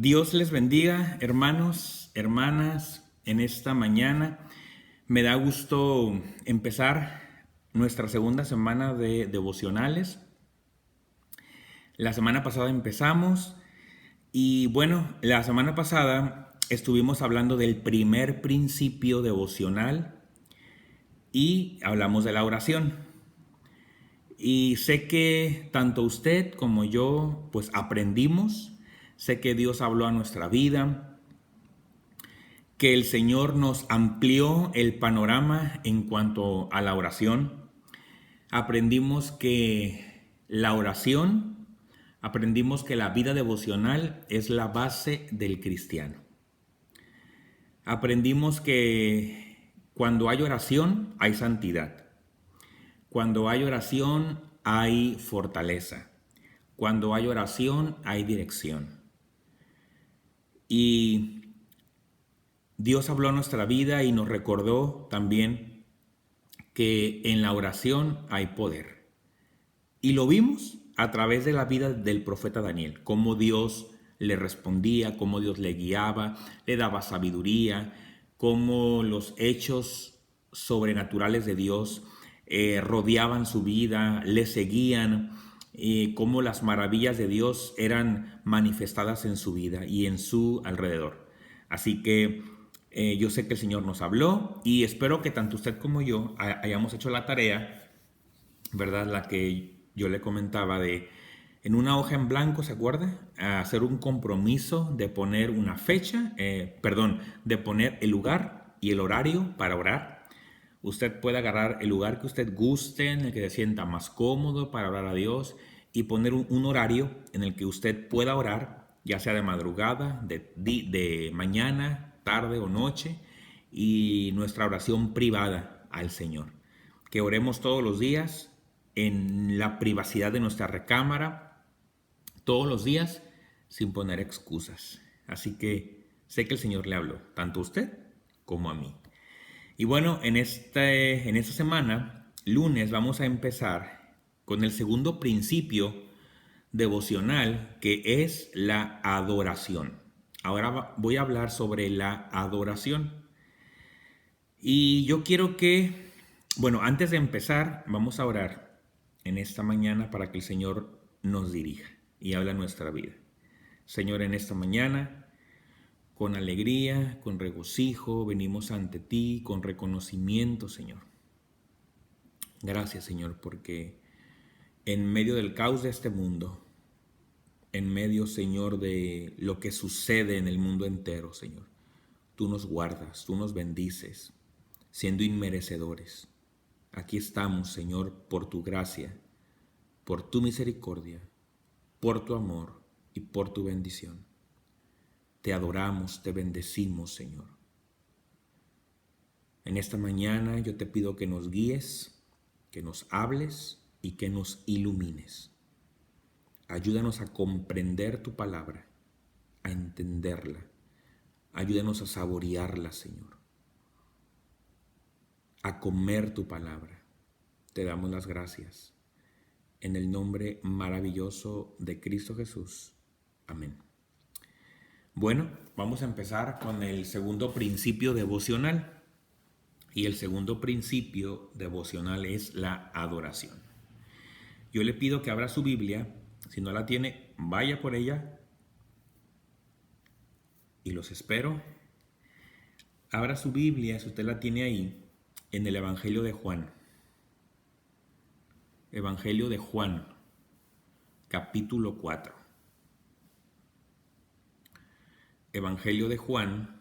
Dios les bendiga, hermanos, hermanas, en esta mañana. Me da gusto empezar nuestra segunda semana de devocionales. La semana pasada empezamos y bueno, la semana pasada estuvimos hablando del primer principio devocional y hablamos de la oración. Y sé que tanto usted como yo pues aprendimos, sé que Dios habló a nuestra vida, que el Señor nos amplió el panorama en cuanto a la oración. Aprendimos que la oración, aprendimos que la vida devocional es la base del cristiano. Aprendimos que cuando hay oración hay santidad. Cuando hay oración hay fortaleza. Cuando hay oración hay dirección. Y Dios habló a nuestra vida y nos recordó también que en la oración hay poder. Y lo vimos a través de la vida del profeta Daniel, cómo Dios le respondía, cómo Dios le guiaba, le daba sabiduría, cómo los hechos sobrenaturales de Dios rodeaban su vida, le seguían, cómo las maravillas de Dios eran manifestadas en su vida y en su alrededor. Así que yo sé que el Señor nos habló y espero que tanto usted como yo hayamos hecho la tarea, ¿verdad? La que yo le comentaba de en una hoja en blanco, ¿se acuerda? A hacer un compromiso de poner una fecha, de poner el lugar y el horario para orar. Usted puede agarrar el lugar que usted guste, en el que se sienta más cómodo para orar a Dios y poner un horario en el que usted pueda orar, ya sea de madrugada, de mañana, tarde o noche, y nuestra oración privada al Señor. Que oremos todos los días en la privacidad de nuestra recámara, todos los días sin poner excusas. Así que sé que el Señor le habló, tanto a usted como a mí. Y bueno, en esta semana, lunes, vamos a empezar con el segundo principio devocional, que es la adoración. Ahora voy a hablar sobre la adoración. Y yo quiero que, bueno, antes de empezar, vamos a orar en esta mañana para que el Señor nos dirija y hable a nuestra vida. Señor, en esta mañana, con alegría, con regocijo, venimos ante ti, con reconocimiento, Señor. Gracias, Señor, porque en medio del caos de este mundo, en medio, Señor, de lo que sucede en el mundo entero, Señor, tú nos guardas, tú nos bendices, siendo inmerecedores. Aquí estamos, Señor, por tu gracia, por tu misericordia, por tu amor y por tu bendición. Te adoramos, te bendecimos, Señor. En esta mañana yo te pido que nos guíes, que nos hables y que nos ilumines. Ayúdanos a comprender tu palabra, a entenderla. Ayúdanos a saborearla, Señor, a comer tu palabra. Te damos las gracias. En el nombre maravilloso de Cristo Jesús. Amén. Bueno, vamos a empezar con el segundo principio devocional. Y el segundo principio devocional es la adoración. Yo le pido que abra su Biblia. Si no la tiene, vaya por ella. Y los espero. Abra su Biblia, si usted la tiene ahí, en el Evangelio de Juan. Evangelio de Juan, capítulo 4. Evangelio de Juan,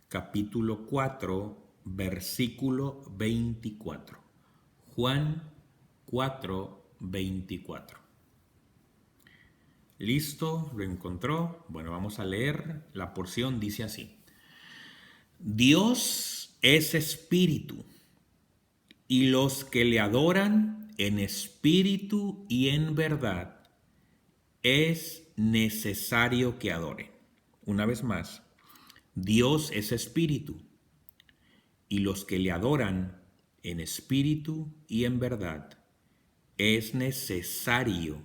capítulo 4, versículo 24. Juan 4, 24. ¿Listo? ¿Lo encontró? Bueno, vamos a leer. La porción dice así. Dios es espíritu, y los que le adoran en espíritu y en verdad es necesario que adoren. Una vez más, Dios es espíritu, y los que le adoran en espíritu y en verdad es necesario,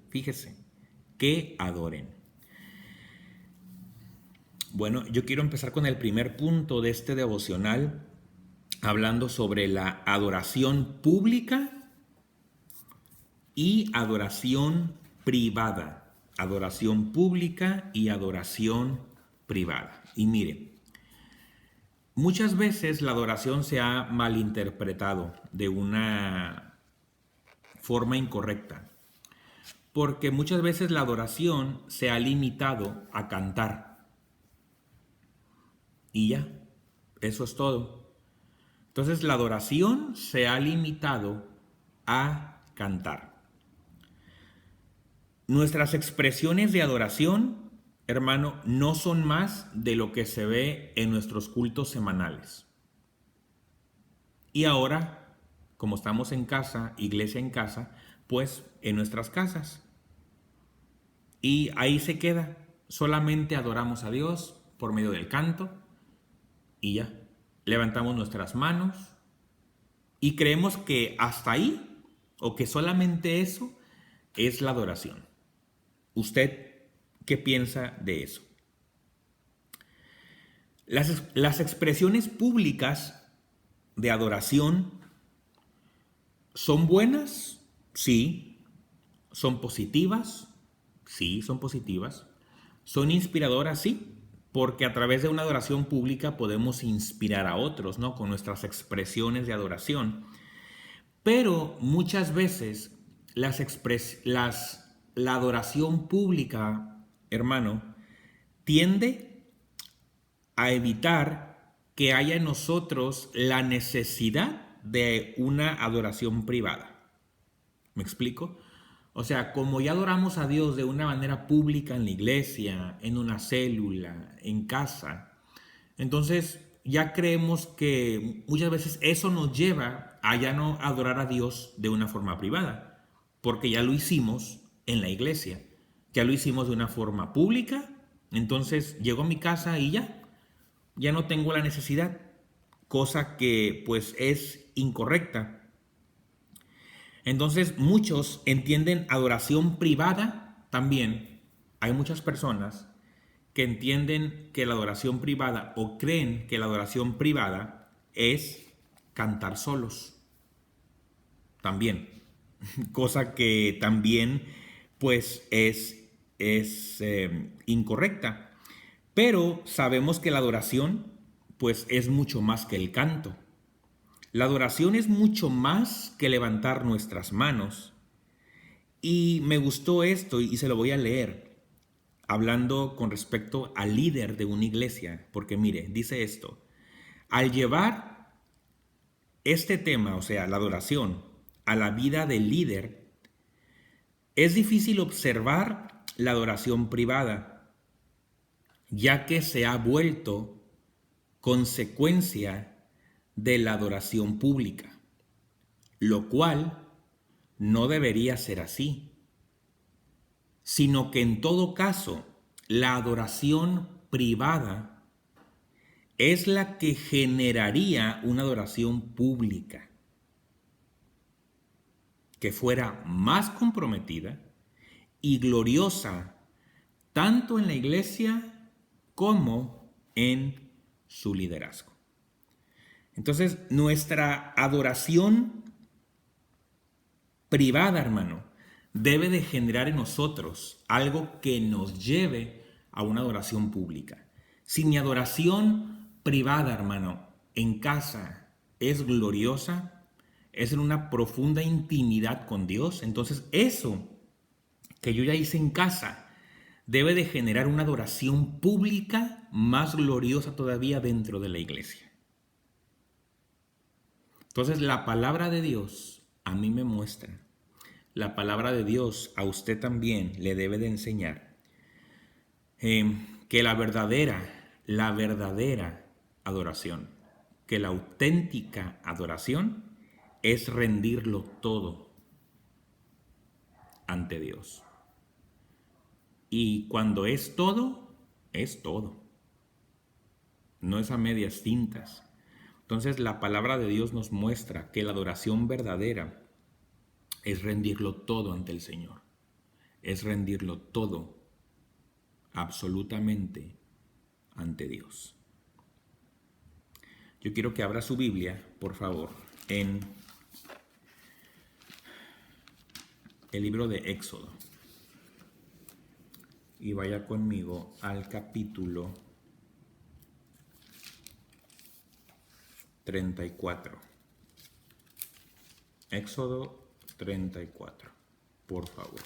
fíjese, que adoren. Bueno, yo quiero empezar con el primer punto de este devocional, hablando sobre la adoración pública y adoración privada. Adoración pública y adoración privada. Y mire, muchas veces la adoración se ha malinterpretado de una forma incorrecta, porque muchas veces la adoración se ha limitado a cantar. Y ya, eso es todo. Entonces la adoración se ha limitado a cantar. Nuestras expresiones de adoración, hermano, no son más de lo que se ve en nuestros cultos semanales. Y ahora, como estamos en casa, iglesia en casa, pues en nuestras casas. Y ahí se queda. Solamente adoramos a Dios por medio del canto y ya. Levantamos nuestras manos y creemos que hasta ahí o que solamente eso es la adoración. ¿Usted qué piensa de eso? Las expresiones públicas de adoración son buenas, sí. Son positivas, sí, son positivas. Son inspiradoras, sí, porque a través de una adoración pública podemos inspirar a otros, ¿no? Con nuestras expresiones de adoración. Pero muchas veces la adoración pública, hermano, tiende a evitar que haya en nosotros la necesidad de una adoración privada. ¿Me explico? O sea, como ya adoramos a Dios de una manera pública en la iglesia, en una célula, en casa, entonces ya creemos que muchas veces eso nos lleva a ya no adorar a Dios de una forma privada, porque ya lo hicimos en la iglesia, ya lo hicimos de una forma pública, entonces llego a mi casa y ya no tengo la necesidad, cosa que pues es incorrecta. Entonces muchos entienden adoración privada también. Hay muchas personas que entienden que la adoración privada o creen que la adoración privada es cantar solos. También. Cosa que también pues es incorrecta. Pero sabemos que la adoración pues es mucho más que el canto. La adoración es mucho más que levantar nuestras manos. Y me gustó esto y se lo voy a leer, hablando con respecto al líder de una iglesia, porque mire, dice esto: al llevar este tema, o sea, la adoración, a la vida del líder, es difícil observar la adoración privada, ya que se ha vuelto consecuencia de la adoración pública, lo cual no debería ser así, sino que en todo caso la adoración privada es la que generaría una adoración pública que fuera más comprometida y gloriosa tanto en la iglesia como en su liderazgo. Entonces, nuestra adoración privada, hermano, debe de generar en nosotros algo que nos lleve a una adoración pública. Si mi adoración privada, hermano, en casa es gloriosa, es en una profunda intimidad con Dios, entonces eso que yo ya hice en casa debe de generar una adoración pública más gloriosa todavía dentro de la iglesia. Entonces la palabra de Dios a mí me muestra, la palabra de Dios a usted también le debe de enseñar que la verdadera adoración, que la auténtica adoración es rendirlo todo ante Dios. Y cuando es todo, es todo. No es a medias tintas. Entonces la palabra de Dios nos muestra que la adoración verdadera es rendirlo todo ante el Señor. es rendirlo todo, absolutamente, ante Dios. Yo quiero que abra su Biblia, por favor, en el libro de Éxodo. Y vaya conmigo al capítulo 34. Éxodo 34, por favor.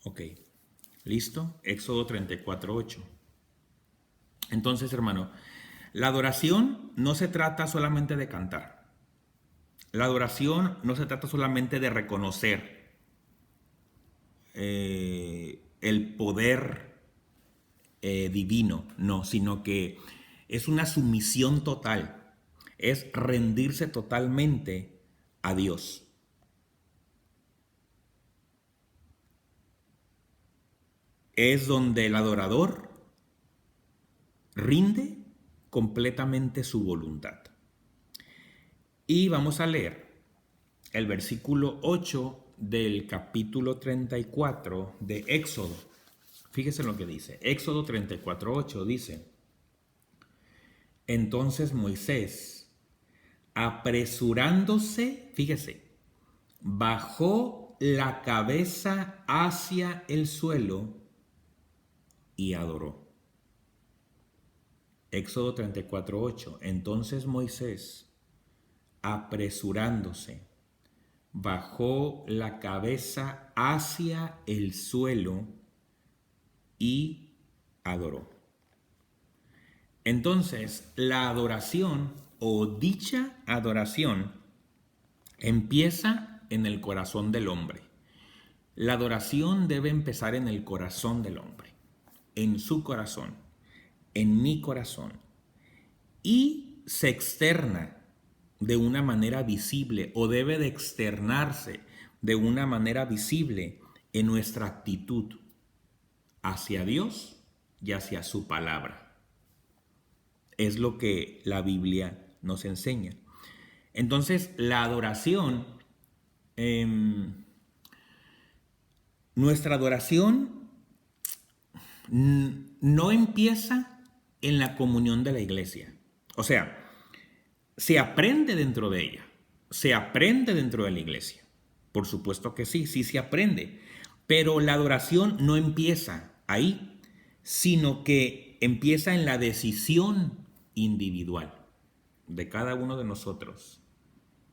Ok, ¿listo? Éxodo 34, 8. Entonces, hermano, la adoración no se trata solamente de cantar. La adoración no se trata solamente de reconocer el poder divino, no, sino que es una sumisión total, es rendirse totalmente a Dios. Es donde el adorador rinde completamente su voluntad. Y vamos a leer el versículo 8 del capítulo 34 de Éxodo. Fíjese lo que dice. Éxodo 34, 8 dice: Entonces Moisés, apresurándose, fíjese, bajó la cabeza hacia el suelo y adoró. Éxodo 34, 8. Entonces Moisés, apresurándose, bajó la cabeza hacia el suelo y adoró. Entonces, la adoración o dicha adoración empieza en el corazón del hombre. La adoración debe empezar en el corazón del hombre, en su corazón, en mi corazón, y se externa de una manera visible, o debe de externarse de una manera visible en nuestra actitud hacia Dios y hacia su palabra. Es lo que la Biblia nos enseña. Entonces, la adoración, nuestra adoración no empieza en la comunión de la iglesia. O sea, se aprende dentro de ella, se aprende dentro de la iglesia. Por supuesto que sí, sí se aprende. Pero la adoración no empieza ahí, sino que empieza en la decisión individual de cada uno de nosotros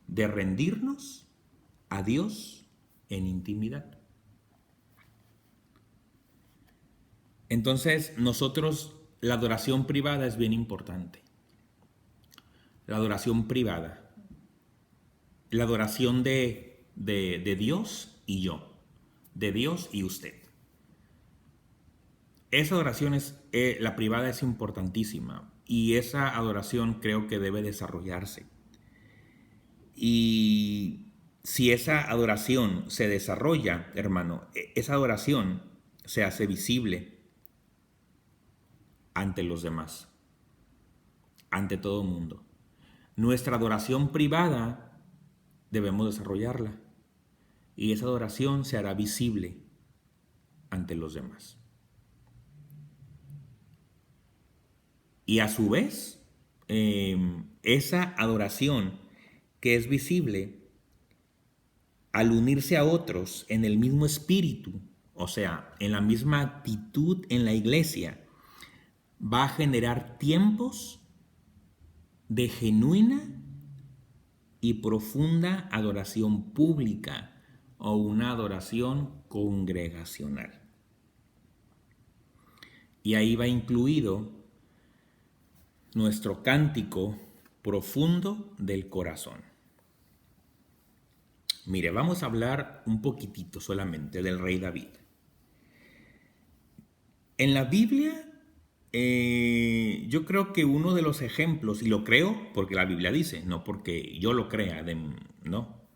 de rendirnos a Dios en intimidad. Entonces, la adoración privada es bien importante. La adoración privada. La adoración de Dios y yo. De Dios y usted. Esa adoración la privada es importantísima. Y esa adoración creo que debe desarrollarse. Y si esa adoración se desarrolla, hermano, esa adoración se hace visible ante los demás, ante todo el mundo. Nuestra adoración privada debemos desarrollarla y esa adoración se hará visible ante los demás. Y a su vez, esa adoración que es visible, al unirse a otros en el mismo espíritu, o sea, en la misma actitud en la iglesia, va a generar tiempos de genuina y profunda adoración pública o una adoración congregacional. Y ahí va incluido nuestro cántico profundo del corazón. Mire, vamos a hablar un poquitito solamente del rey David. En la Biblia, yo creo que uno de los ejemplos, y lo creo porque la Biblia dice, no porque yo lo crea, no,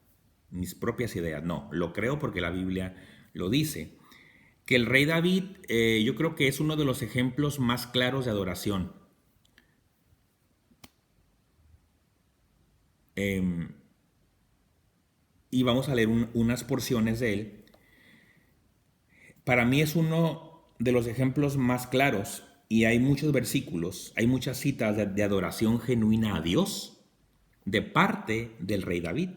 mis propias ideas, no, lo creo porque la Biblia lo dice. que el rey David, yo creo que es uno de los ejemplos más claros de adoración. Y vamos a leer unas porciones de él. Para mí es uno de los ejemplos más claros y hay muchos versículos, hay muchas citas de adoración genuina a Dios de parte del rey David.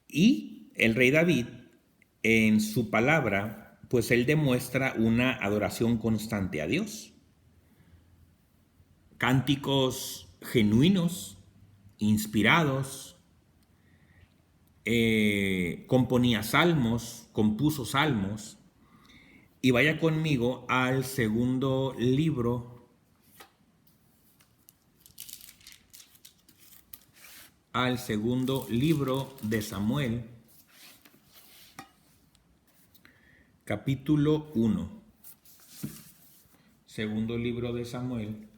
Y el rey David, en su palabra, pues él demuestra una adoración constante a Dios. Cánticos genuinos, inspirados, componía salmos, compuso salmos. Y vaya conmigo al segundo libro, de Samuel, capítulo 1. Segundo libro de Samuel,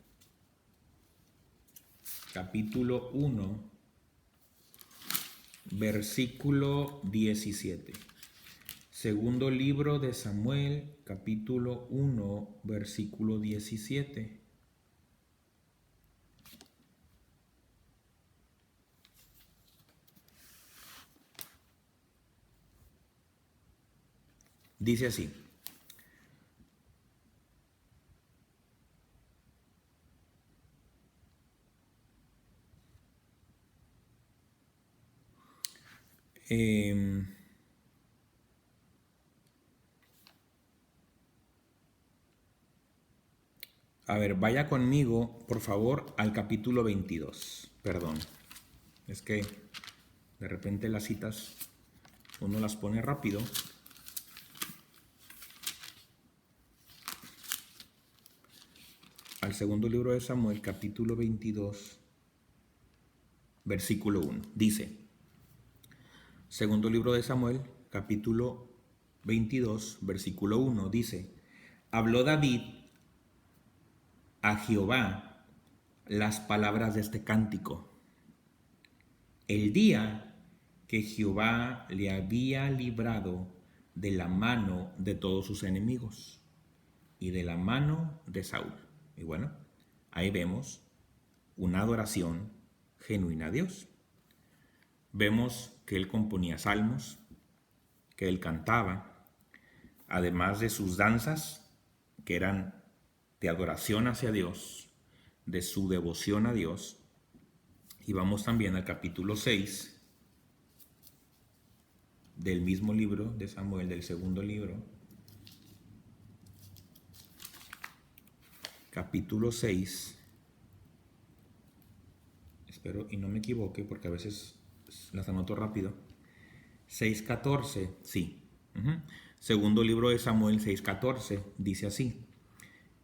capítulo 1, versículo 17. Segundo libro de Samuel, capítulo 1, versículo 17. Dice así: a ver, vaya conmigo, por favor, al capítulo 22. Perdón, es que de repente las citas uno las pone rápido. Al segundo libro de Samuel, capítulo 22, versículo 1. Dice, segundo libro de Samuel, capítulo 22, versículo 1, dice, habló David a Jehová las palabras de este cántico, el día que Jehová le había librado de la mano de todos sus enemigos y de la mano de Saúl. Y bueno, ahí vemos una adoración genuina a Dios. Vemos que él componía salmos, que él cantaba, además de sus danzas, que eran de adoración hacia Dios, de su devoción a Dios. Y vamos también al capítulo 6 del mismo libro de Samuel, del segundo libro. Capítulo 6. Espero y no me equivoque porque a veces las anoto rápido. 6:14, sí. Segundo libro de Samuel 6:14 dice así: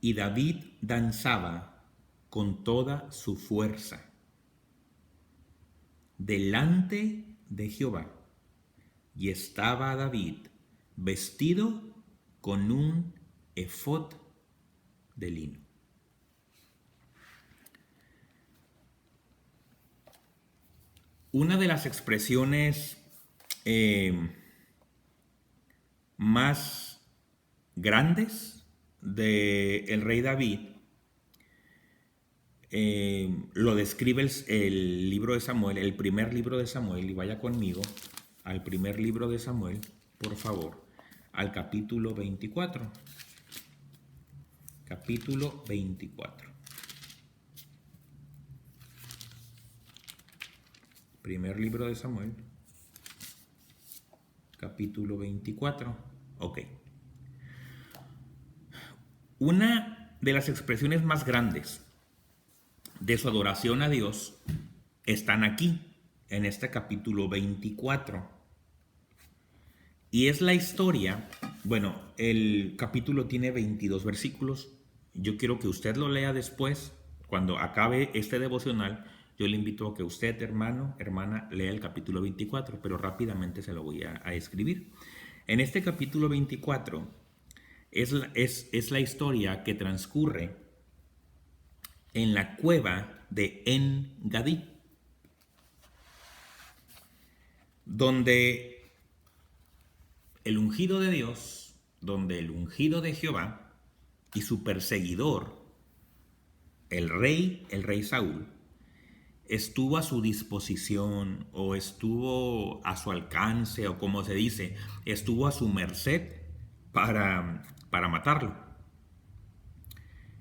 y David danzaba con toda su fuerza delante de Jehová, y estaba David vestido con un efod de lino. Una de las expresiones más grandes del rey David lo describe el libro de Samuel, el primer libro de Samuel, y vaya conmigo al primer libro de Samuel, por favor, al capítulo 24. Capítulo 24. Primer libro de Samuel, capítulo 24. Ok. Una de las expresiones más grandes de su adoración a Dios están aquí, en este capítulo 24. Y es la historia, bueno, el capítulo tiene 22 versículos. Yo quiero que usted lo lea después, cuando acabe este devocional. Yo le invito a que usted, hermano, hermana, lea el capítulo 24, pero rápidamente se lo voy a escribir. En este capítulo 24 es la historia que transcurre en la cueva de En-Gadi, donde el ungido de Dios, donde el ungido de Jehová y su perseguidor, el rey Saúl, estuvo a su disposición o estuvo a su alcance o como se dice, estuvo a su merced para matarlo.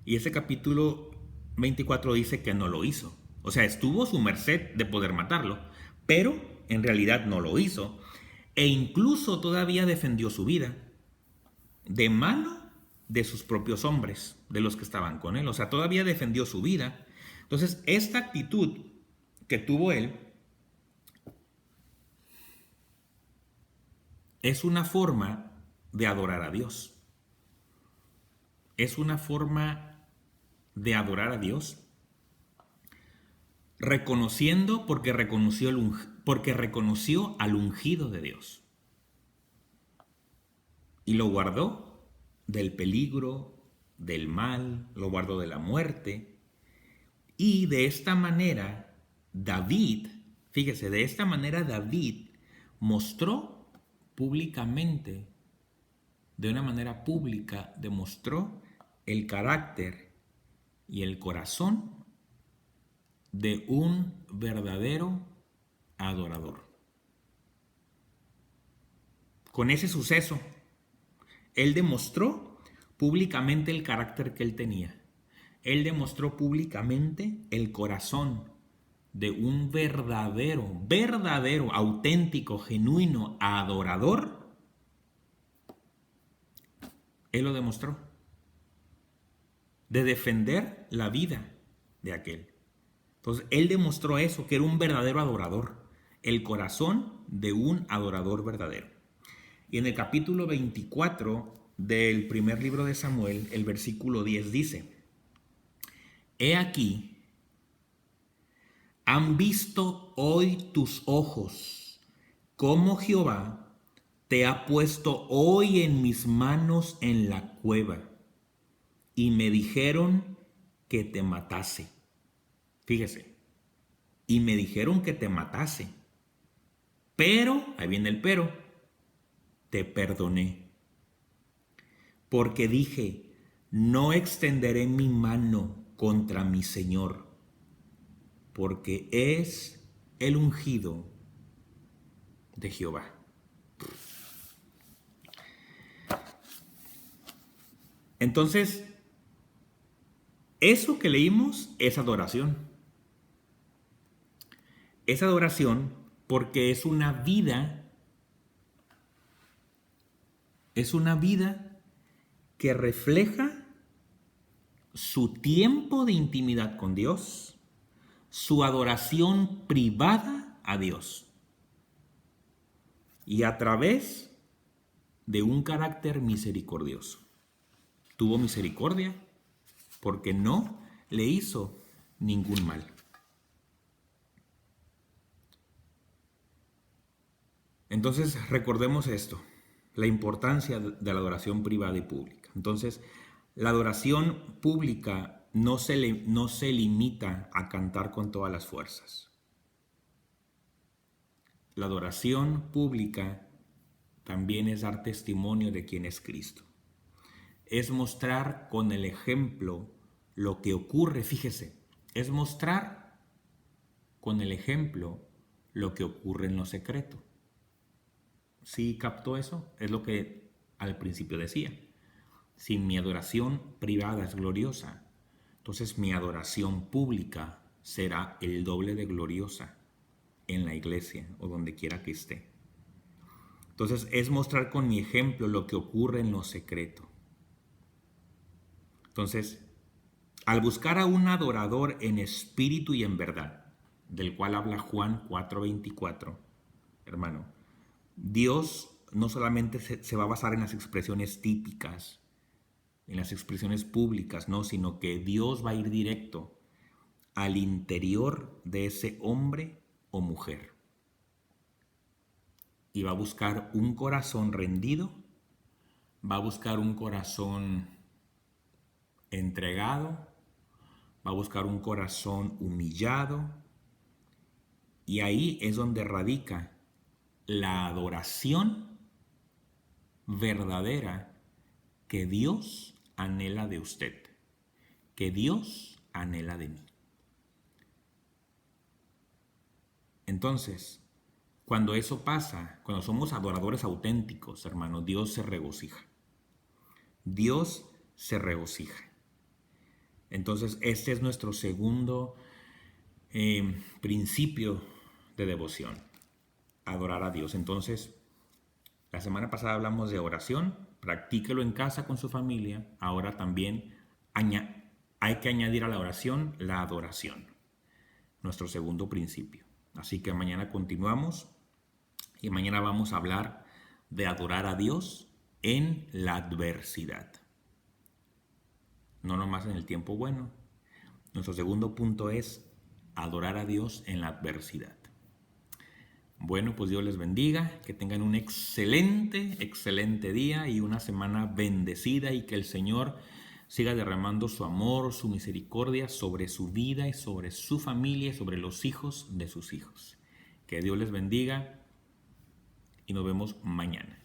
Y ese capítulo 24 dice que no lo hizo. O sea, estuvo a su merced de poder matarlo, pero en realidad no lo hizo. E incluso todavía defendió su vida de mano de sus propios hombres, de los que estaban con él. O sea, todavía defendió su vida. Entonces, esta actitud que tuvo él es una forma de adorar a Dios. Es una forma de adorar a Dios, reconociendo porque reconoció al ungido de Dios y lo guardó del peligro, del mal, lo guardó de la muerte. Y de esta manera David, fíjese, de esta manera David mostró públicamente, de una manera pública, demostró el carácter y el corazón de un verdadero adorador. Con ese suceso, él demostró públicamente el carácter que él tenía. Él demostró públicamente el corazón de un verdadero, auténtico, genuino adorador. Él lo demostró. De defender la vida de aquel. Entonces, él demostró eso, que era un verdadero adorador. El corazón de un adorador verdadero. Y en el capítulo 24 del primer libro de Samuel, el versículo 10 dice: He aquí, han visto hoy tus ojos, cómo Jehová te ha puesto hoy en mis manos en la cueva, y me dijeron que te matase. Fíjese, y me dijeron que te matase, pero, ahí viene el pero, te perdoné, porque dije, no extenderé mi mano contra mi Señor, porque es el ungido de Jehová. Entonces, eso que leímos es adoración. Es adoración porque es una vida que refleja su tiempo de intimidad con Dios, su adoración privada a Dios, y a través de un carácter misericordioso. Tuvo misericordia porque no le hizo ningún mal. Entonces, recordemos esto, la importancia de la adoración privada y pública. Entonces, la adoración pública no se limita a cantar con todas las fuerzas. La adoración pública también es dar testimonio de quién es Cristo. Es mostrar con el ejemplo lo que ocurre, fíjese, es mostrar con el ejemplo lo que ocurre en lo secreto. ¿Sí captó eso? Es lo que al principio decía. Si mi adoración privada es gloriosa, entonces mi adoración pública será el doble de gloriosa en la iglesia o donde quiera que esté. Entonces es mostrar con mi ejemplo lo que ocurre en lo secreto. Entonces, al buscar a un adorador en espíritu y en verdad, del cual habla Juan 4:24, hermano, Dios no solamente se va a basar en las expresiones típicas, en las expresiones públicas, no, sino que Dios va a ir directo al interior de ese hombre o mujer. Y va a buscar un corazón rendido, va a buscar un corazón entregado, va a buscar un corazón humillado, y ahí es donde radica la adoración verdadera que Dios anhela de usted, que Dios anhela de mí. Entonces, cuando eso pasa, cuando somos adoradores auténticos, hermanos, Dios se regocija. Dios se regocija. Entonces, este es nuestro segundo principio de devoción, adorar a Dios. Entonces, la semana pasada hablamos de oración, practíquelo en casa con su familia. Ahora también hay que añadir a la oración la adoración, nuestro segundo principio. Así que mañana continuamos y mañana vamos a hablar de adorar a Dios en la adversidad. No nomás en el tiempo bueno. Nuestro segundo punto es adorar a Dios en la adversidad. Bueno, pues Dios les bendiga, que tengan un excelente día y una semana bendecida, y que el Señor siga derramando su amor, su misericordia sobre su vida y sobre su familia y sobre los hijos de sus hijos. Que Dios les bendiga y nos vemos mañana.